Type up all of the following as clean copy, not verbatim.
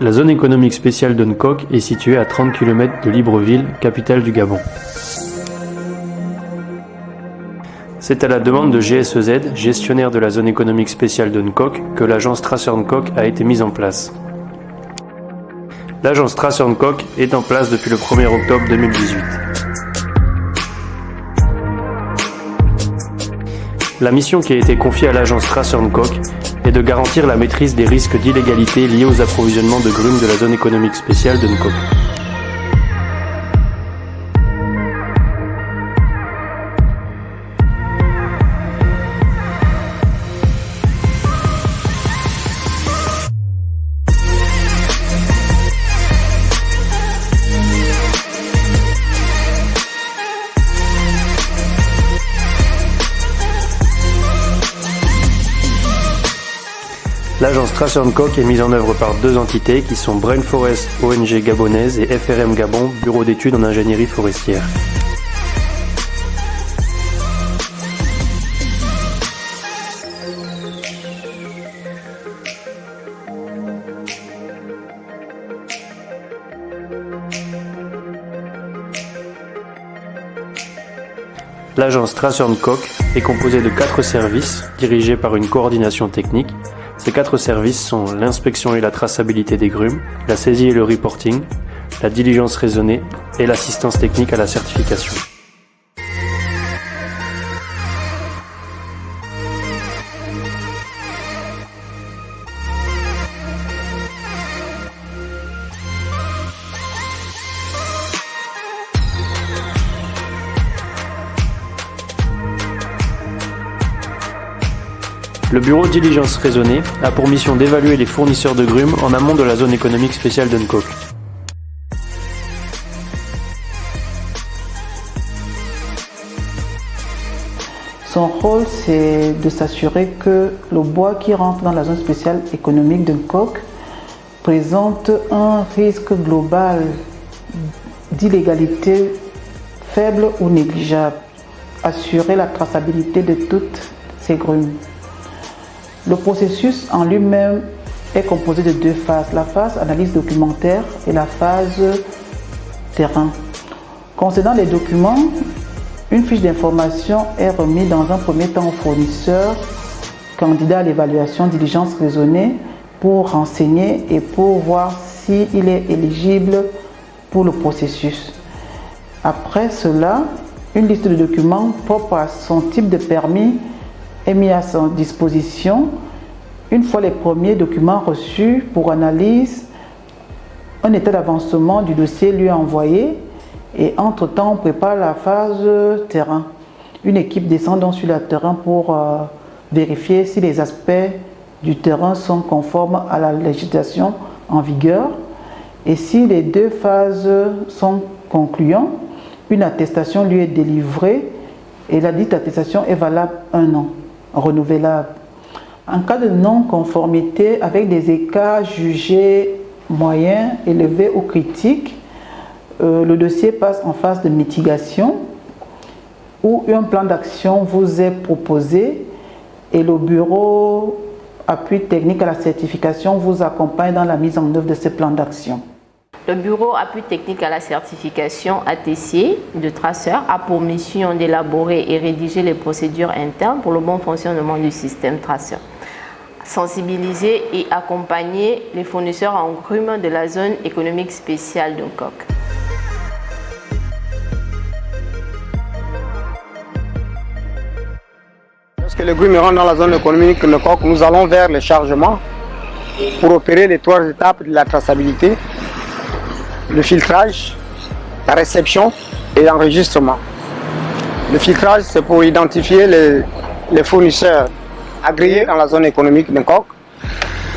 La zone économique spéciale de Nkok est située à 30 km de Libreville, capitale du Gabon. C'est à la demande de GSEZ, gestionnaire de la zone économique spéciale de Nkok, que l'agence Tracer Nkok a été mise en place. L'agence Tracer Nkok est en place depuis le 1er octobre 2018. La mission qui a été confiée à l'agence Tracer Nkok est de garantir la maîtrise des risques d'illégalité liés aux approvisionnements de grumes de la zone économique spéciale de Nkok. L'agence Tracer Nkok est mise en œuvre par deux entités qui sont Brain Forest ONG gabonaise et FRM Gabon, bureau d'études en ingénierie forestière. L'agence Tracer Nkok est composée de 4 services dirigés par une coordination technique. Ces 4 services sont l'inspection et la traçabilité des grumes, la saisie et le reporting, la diligence raisonnée et l'assistance technique à la certification. Le bureau Diligence Raisonnée a pour mission d'évaluer les fournisseurs de grumes en amont de la zone économique spéciale de Nkok. Son rôle, c'est de s'assurer que le bois qui rentre dans la zone spéciale économique de Nkok présente un risque global d'illégalité faible ou négligeable. Assurer la traçabilité de toutes ces grumes. Le processus en lui-même est composé de 2 phases, la phase analyse documentaire et la phase terrain. Concernant les documents, une fiche d'information est remise dans un premier temps au fournisseur, candidat à l'évaluation diligence raisonnée, pour renseigner et pour voir s'il est éligible pour le processus. Après cela, une liste de documents propres à son type de permis est mis à sa disposition. Une fois les premiers documents reçus pour analyse, un état d'avancement du dossier lui est envoyé et entre-temps on prépare la phase terrain. Une équipe descend donc sur le terrain pour vérifier si les aspects du terrain sont conformes à la législation en vigueur et si les 2 phases sont concluantes, une attestation lui est délivrée et la dite attestation est valable 1 an. Renouvelable. En cas de non-conformité avec des écarts jugés moyens, élevés ou critiques, le dossier passe en phase de mitigation où un plan d'action vous est proposé et le bureau appui technique à la certification vous accompagne dans la mise en œuvre de ce plan d'action. Le bureau appui technique à la certification ATC de Tracer a pour mission d'élaborer et rédiger les procédures internes pour le bon fonctionnement du système Tracer. Sensibiliser et accompagner les fournisseurs en grumes de la zone économique spéciale de Nkok. Lorsque les grumes rentrent dans la zone économique de Nkok, nous allons vers le chargement pour opérer les 3 étapes de la traçabilité. Le filtrage, la réception et l'enregistrement. Le filtrage, c'est pour identifier les fournisseurs agréés dans la zone économique de Nkok.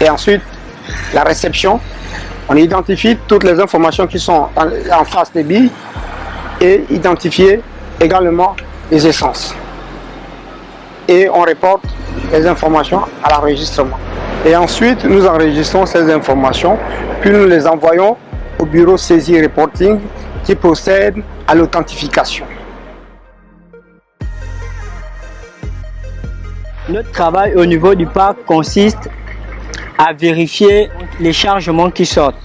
Et ensuite, la réception, on identifie toutes les informations qui sont en face des billes et identifier également les essences. Et on reporte les informations à l'enregistrement. Et ensuite, nous enregistrons ces informations, puis nous les envoyons au bureau saisie reporting qui procède à l'authentification. Notre travail au niveau du parc consiste à vérifier les chargements qui sortent,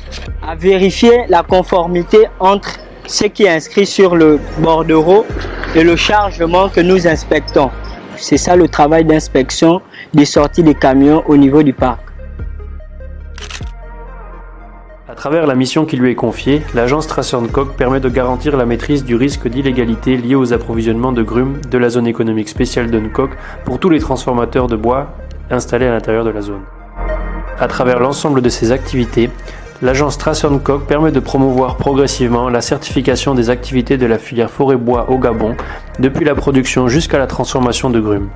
à vérifier la conformité entre ce qui est inscrit sur le bordereau et le chargement que nous inspectons. C'est ça le travail d'inspection des sorties des camions au niveau du parc. À travers la mission qui lui est confiée, l'agence Tracer & Coke permet de garantir la maîtrise du risque d'illégalité lié aux approvisionnements de grumes de la zone économique spéciale de Nkock pour tous les transformateurs de bois installés à l'intérieur de la zone. À travers l'ensemble de ces activités, l'agence Tracer & Coke permet de promouvoir progressivement la certification des activités de la filière forêt-bois au Gabon, depuis la production jusqu'à la transformation de grumes.